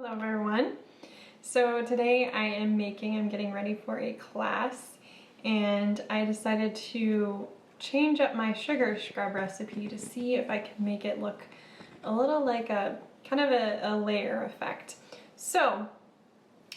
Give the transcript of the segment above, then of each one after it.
Hello everyone. So today I'm getting ready for a class, and I decided to change up my sugar scrub recipe to see if I can make it look a little like a kind of a layer effect. So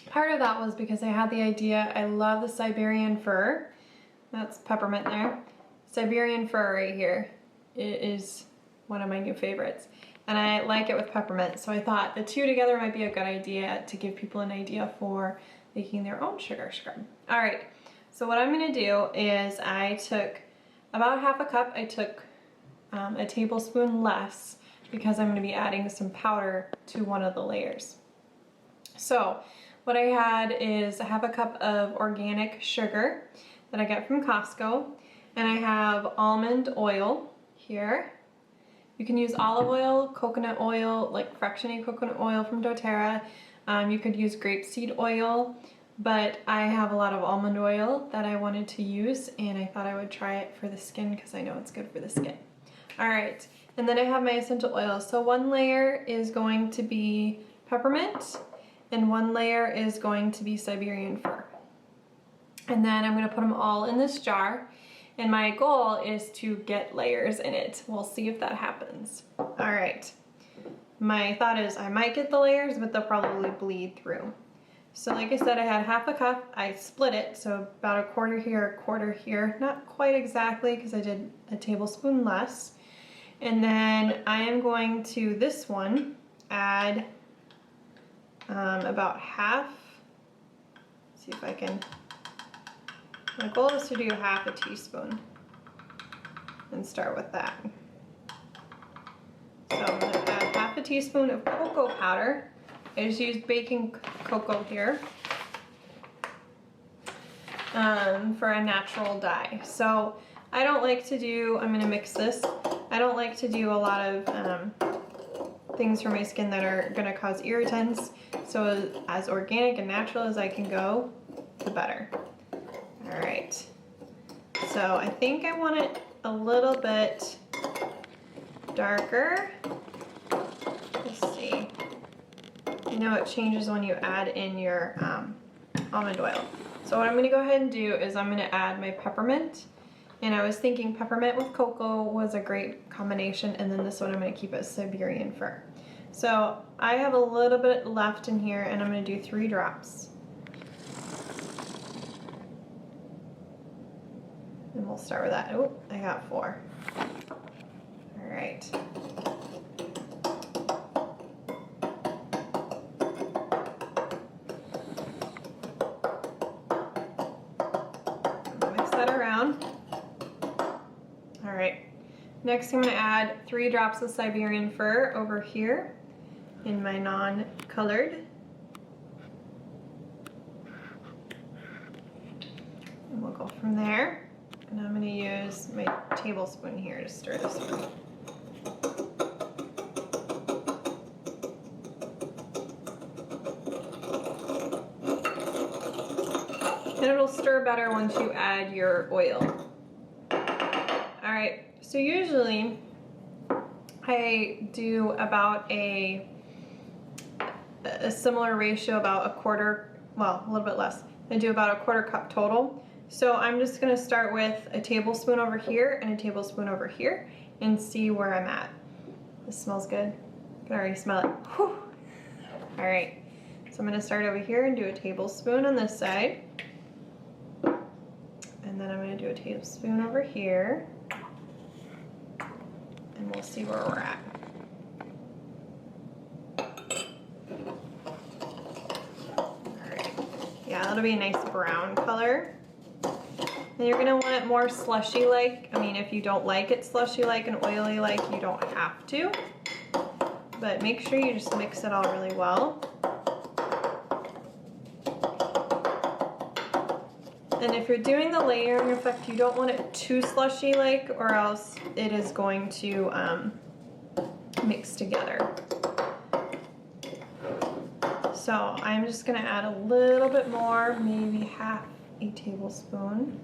part of that was because I had the idea, I love the Siberian fir. That's peppermint there. Siberian fir right here. It is one of my new favorites. And I like it with peppermint, so I thought the two together might be a good idea to give people an idea for making their own sugar scrub. All right, so what I'm gonna do is I took about half a cup. I took a tablespoon less because I'm gonna be adding some powder to one of the layers. So what I had is a half a cup of organic sugar that I get from Costco, and I have almond oil here. You can use olive oil, coconut oil, like fractionated coconut oil from doTERRA. You could use grapeseed oil, but I have a lot of almond oil that I wanted to use, and I thought I would try it for the skin because I know it's good for the skin. All right, and then I have my essential oils. So one layer is going to be peppermint, and one layer is going to be Siberian fir. And then I'm gonna put them all in this jar. And my goal is to get layers in it. We'll see if that happens. All right. My thought is I might get the layers, but they'll probably bleed through. So like I said, I had half a cup. I split it, so about a quarter here, a quarter here. Not quite exactly because I did a tablespoon less. And then I am going to this one add about half. Let's see if I can. My goal is to do half a teaspoon and start with that. So I'm going to add half a teaspoon of cocoa powder. I just used baking cocoa here for a natural dye. So I don't like to do, I'm going to mix this. I don't like to do a lot of things for my skin that are going to cause irritants. So as organic and natural as I can go, the better. All right, so I think I want it a little bit darker. Let's see. You know it changes when you add in your almond oil. So what I'm gonna go ahead and do is I'm gonna add my peppermint. And I was thinking peppermint with cocoa was a great combination, and then this one I'm gonna keep as Siberian fir. So I have a little bit left in here, and I'm gonna do 3 drops. And we'll start with that. Oh, I got 4. All right. Mix that around. All right. Next, I'm going to add 3 drops of Siberian fir over here in my non-colored. And we'll go from there. And I'm going to use my tablespoon here to stir this one. And it'll stir better once you add your oil. All right, so usually I do about a similar ratio, about a quarter, well, a little bit less. I do about a quarter cup total. So I'm just gonna start with a tablespoon over here and a tablespoon over here and see where I'm at. This smells good. I can already smell it. Whew. All right, so I'm gonna start over here and do a tablespoon on this side. And then I'm gonna do a tablespoon over here. And we'll see where we're at. All right, yeah, that'll be a nice brown color. And you're gonna want it more slushy-like. I mean, if you don't like it slushy-like and oily-like, you don't have to. But make sure you just mix it all really well. And if you're doing the layering effect, you don't want it too slushy-like, or else it is going to mix together. So I'm just gonna add a little bit more, maybe half a tablespoon.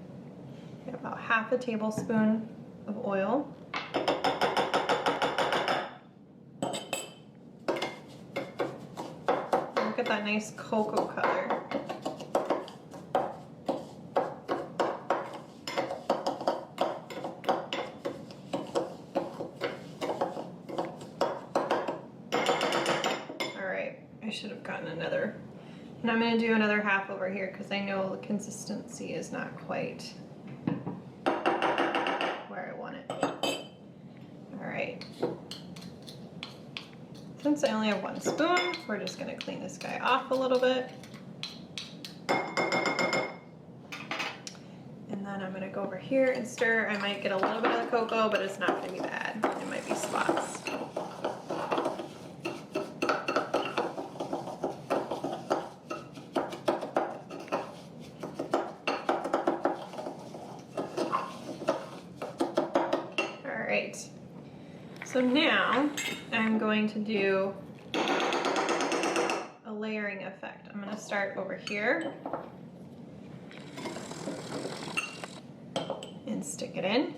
About half a tablespoon of oil. look at that nice cocoa color. All right, I should have gotten another. And I'm gonna do another half over here because I know the consistency is not quite where I want it. All right. Since I only have 1 spoon, we're just gonna clean this guy off a little bit. And then I'm gonna go over here and stir. I might get a little bit of the cocoa, but it's not gonna be bad. It might be spots. All right. So now I'm going to do a layering effect. I'm going to start over here and stick it in,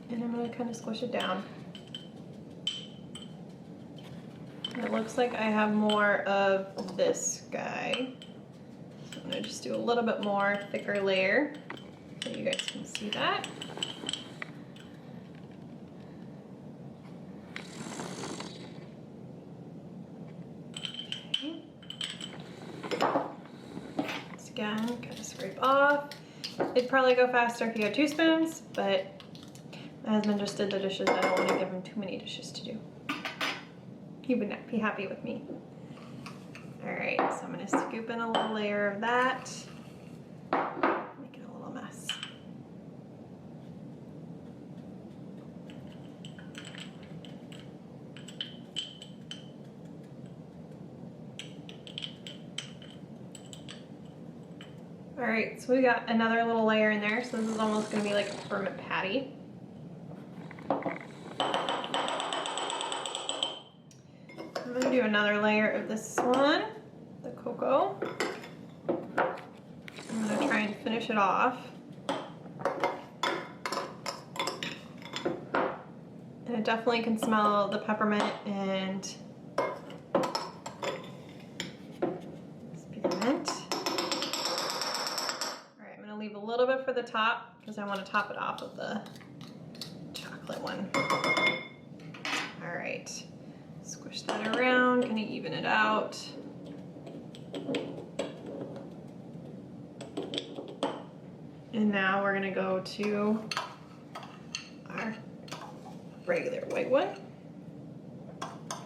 and I'm going to kind of squish it down. And it looks like I have more of this guy. So I'm going to just do a little bit more thicker layer so you guys can see that. Again, kind of scrape off. It'd probably go faster if you had 2 spoons, but my husband just did the dishes. I don't want to give him too many dishes to do. He would not be happy with me. All right, so I'm going to scoop in a little layer of that, making a little mess. All right, so we got another little layer in there. So this is almost gonna be like a peppermint patty. I'm gonna do another layer of this one, the cocoa. I'm gonna try and finish it off. And it definitely can smell the peppermint and spearmint. Leave a little bit for the top because I want to top it off with the chocolate one. All right, squish that around, kind of even it out. And now we're gonna go to our regular white one.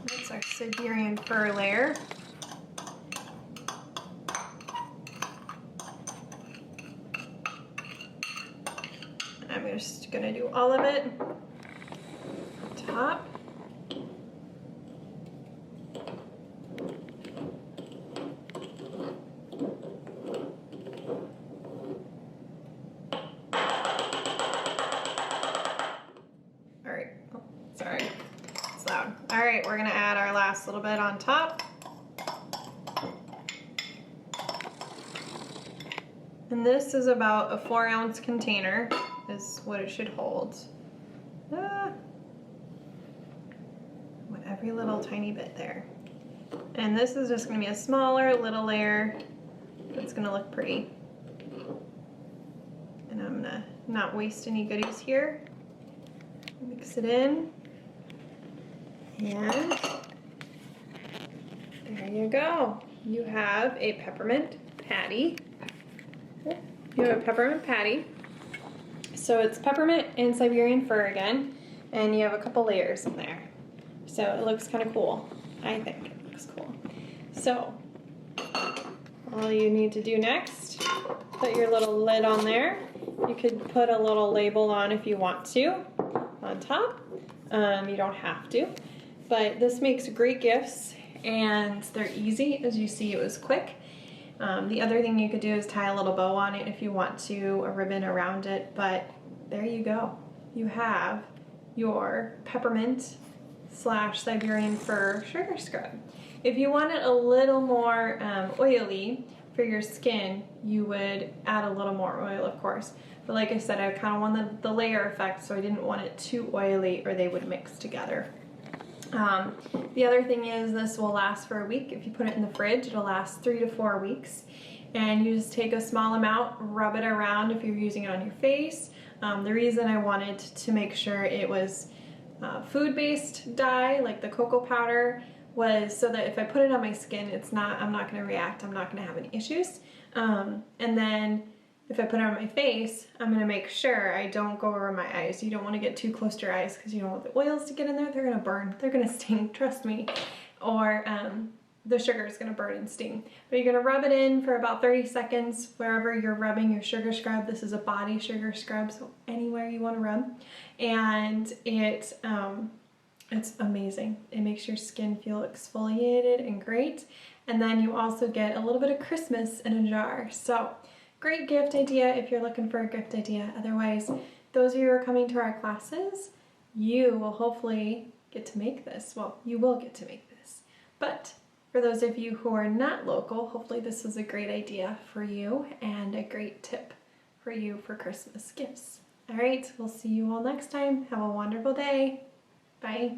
That's our Siberian fir layer. I'm just gonna do all of it on top. All right, oh, sorry, it's loud. All right, we're gonna add our last little bit on top. And this is about a 4-ounce container. Is what it should hold. I want every little tiny bit there. And this is just gonna be a smaller little layer that's gonna look pretty. And I'm gonna not waste any goodies here. Mix it in. And there you go. You have a peppermint patty. You have a peppermint patty. So it's peppermint and Siberian fir again, and you have a couple layers in there. So it looks kind of cool. I think it looks cool. So all you need to do next, put your little lid on there. You could put a little label on if you want to on top. You don't have to, but this makes great gifts and they're easy. As you see, it was quick. The other thing you could do is tie a little bow on it if you want to, a ribbon around it, but there you go. You have your peppermint / Siberian fir sugar scrub. If you want it a little more oily for your skin, you would add a little more oil, of course. But like I said, I kind of wanted the layer effect, so I didn't want it too oily or they would mix together. The other thing is this will last for a week. If you put it in the fridge, it'll last 3 to 4 weeks. And you just take a small amount, rub it around if you're using it on your face. The reason I wanted to make sure it was food-based dye, like the cocoa powder, was so that if I put it on my skin, I'm not going to react, I'm not going to have any issues. And then if I put it on my face, I'm going to make sure I don't go over my eyes. You don't want to get too close to your eyes because you don't want the oils to get in there. They're going to burn. They're going to sting, trust me. Or the sugar is going to burn and sting. But you're going to rub it in for about 30 seconds wherever you're rubbing your sugar scrub. This is a body sugar scrub, so anywhere you want to rub. And it's amazing. It makes your skin feel exfoliated and great. And then you also get a little bit of Christmas in a jar. So great gift idea if you're looking for a gift idea. Otherwise, those of you who are coming to our classes, you will hopefully get to make this. Well, you will get to make this. But for those of you who are not local, hopefully this was a great idea for you and a great tip for you for Christmas gifts. All right, we'll see you all next time. Have a wonderful day. Bye.